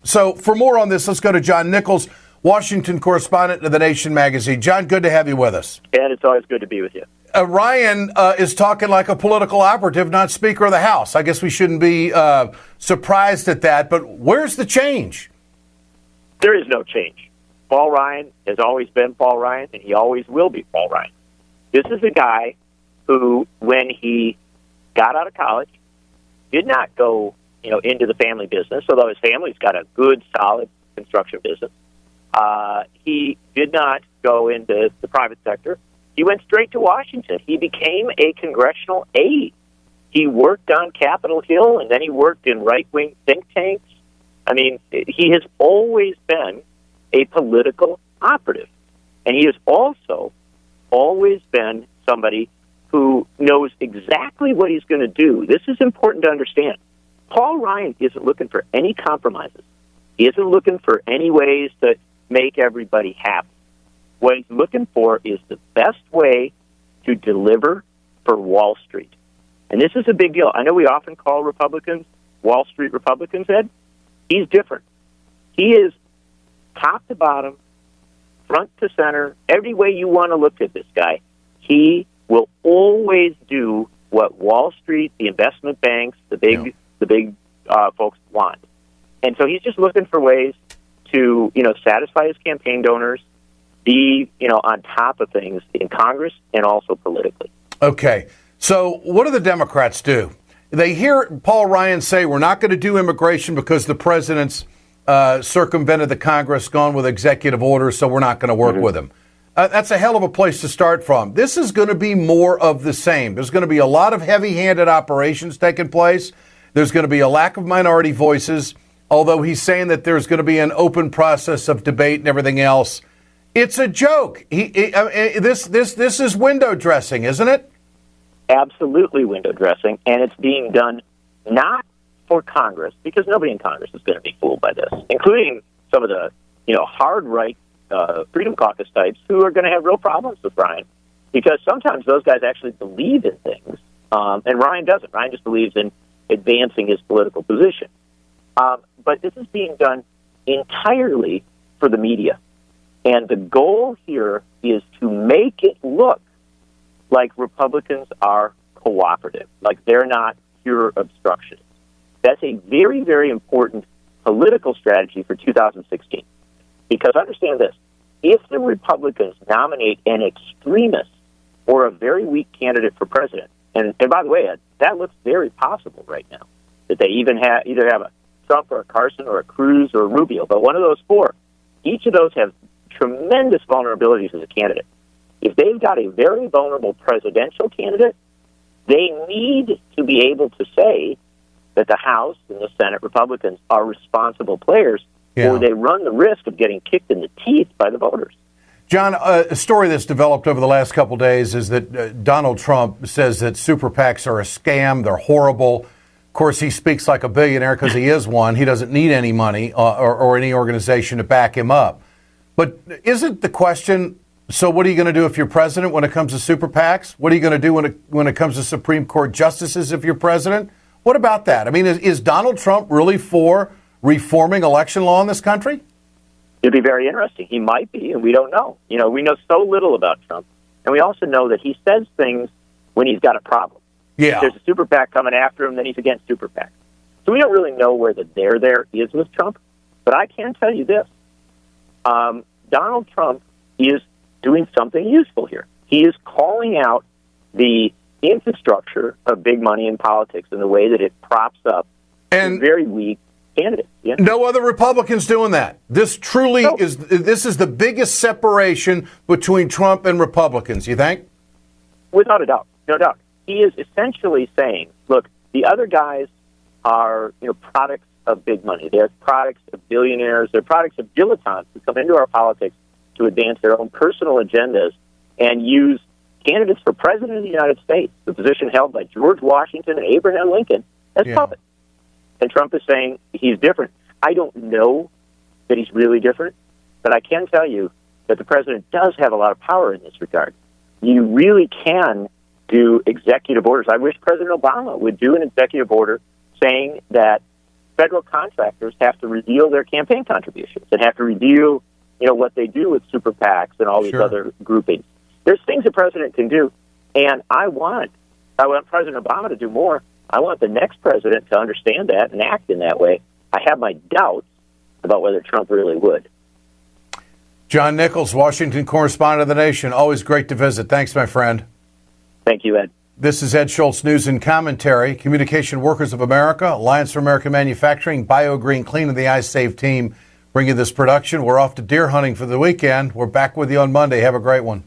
So for more on this, let's go to John Nichols, Washington correspondent of The Nation magazine. John, good to have you with us. And it's always good to be with you. Ryan is talking like a political operative, not Speaker of the House. I guess we shouldn't be surprised at that, but where's the change? There is no change. Paul Ryan has always been Paul Ryan, and he always will be Paul Ryan. This is a guy who, when he got out of college, did not go, into the family business, although his family's got a good, solid construction business. He did not go into the private sector. He went straight to Washington. He became a congressional aide. He worked on Capitol Hill, and then he worked in right-wing think tanks. I mean, he has always been a political operative. And he has also always been somebody who knows exactly what he's going to do. This is important to understand. Paul Ryan isn't looking for any compromises. He isn't looking for any ways to make everybody happy. What he's looking for is the best way to deliver for Wall Street. And this is a big deal. I know we often call Republicans Wall Street Republicans, Ed. He's different. He is top to bottom, front to center, every way you want to look at this guy. He will always do what Wall Street, the investment banks, the big folks want. And so he's just looking for ways to, satisfy his campaign donors, be, on top of things in Congress and also politically. Okay. So what do the Democrats do? They hear Paul Ryan say, we're not going to do immigration because the president's circumvented the Congress, gone with executive orders, so we're not going to work with him. That's a hell of a place to start from. This is going to be more of the same. There's going to be a lot of heavy-handed operations taking place. There's going to be a lack of minority voices, although he's saying that there's going to be an open process of debate and everything else. It's a joke. This is window dressing, isn't it? Absolutely window dressing, and it's being done not for Congress, because nobody in Congress is going to be fooled by this, including some of the hard right Freedom Caucus types who are going to have real problems with Ryan, because sometimes those guys actually believe in things, and Ryan doesn't. Ryan just believes in advancing his political position. But this is being done entirely for the media. And the goal here is to make it look like Republicans are cooperative, like they're not pure obstructionists. That's a very, very important political strategy for 2016. Because understand this, if the Republicans nominate an extremist or a very weak candidate for president, and by the way, Ed, that looks very possible right now, that they even either have a Trump or a Carson or a Cruz or a Rubio, but one of those four, each of those have tremendous vulnerabilities as a candidate. If they've got a very vulnerable presidential candidate, they need to be able to say that the House and the Senate Republicans are responsible players, or they run the risk of getting kicked in the teeth by the voters. John, a story that's developed over the last couple of days is that Donald Trump says that super PACs are a scam, they're horrible. Of course, he speaks like a billionaire because he is one. He doesn't need any money or any organization to back him up. But isn't the question, so what are you going to do if you're president when it comes to super PACs? What are you going to do when it comes to Supreme Court justices if you're president? What about that? I mean, is Donald Trump really for reforming election law in this country? It'd be very interesting. He might be, and we don't know. We know so little about Trump. And we also know that he says things when he's got a problem. Yeah. If there's a super PAC coming after him, then he's against super PAC. So we don't really know where the there is with Trump. But I can tell you this. Donald Trump is doing something useful here. He is calling out the infrastructure of big money in politics and the way that it props up a very weak candidate. Yeah. No other Republicans doing that. This truly is the biggest separation between Trump and Republicans, you think? Without a doubt. No doubt. He is essentially saying, look, the other guys are, products of big money. They're products of billionaires. They're products of dilettantes who come into our politics to advance their own personal agendas and use candidates for president of the United States, the position held by George Washington and Abraham Lincoln, as puppets. And Trump is saying he's different. I don't know that he's really different, but I can tell you that the president does have a lot of power in this regard. You really can do executive orders. I wish President Obama would do an executive order saying that federal contractors have to reveal their campaign contributions and have to reveal, what they do with super PACs and all these other groupings. There's things the president can do, and I want President Obama to do more. I want the next president to understand that and act in that way. I have my doubts about whether Trump really would. John Nichols, Washington correspondent of The Nation. Always great to visit. Thanks, my friend. Thank you, Ed. This is Ed Schultz, News and Commentary. Communication Workers of America, Alliance for American Manufacturing, BioGreen Clean, and the iSave team bring you this production. We're off to deer hunting for the weekend. We're back with you on Monday. Have a great one.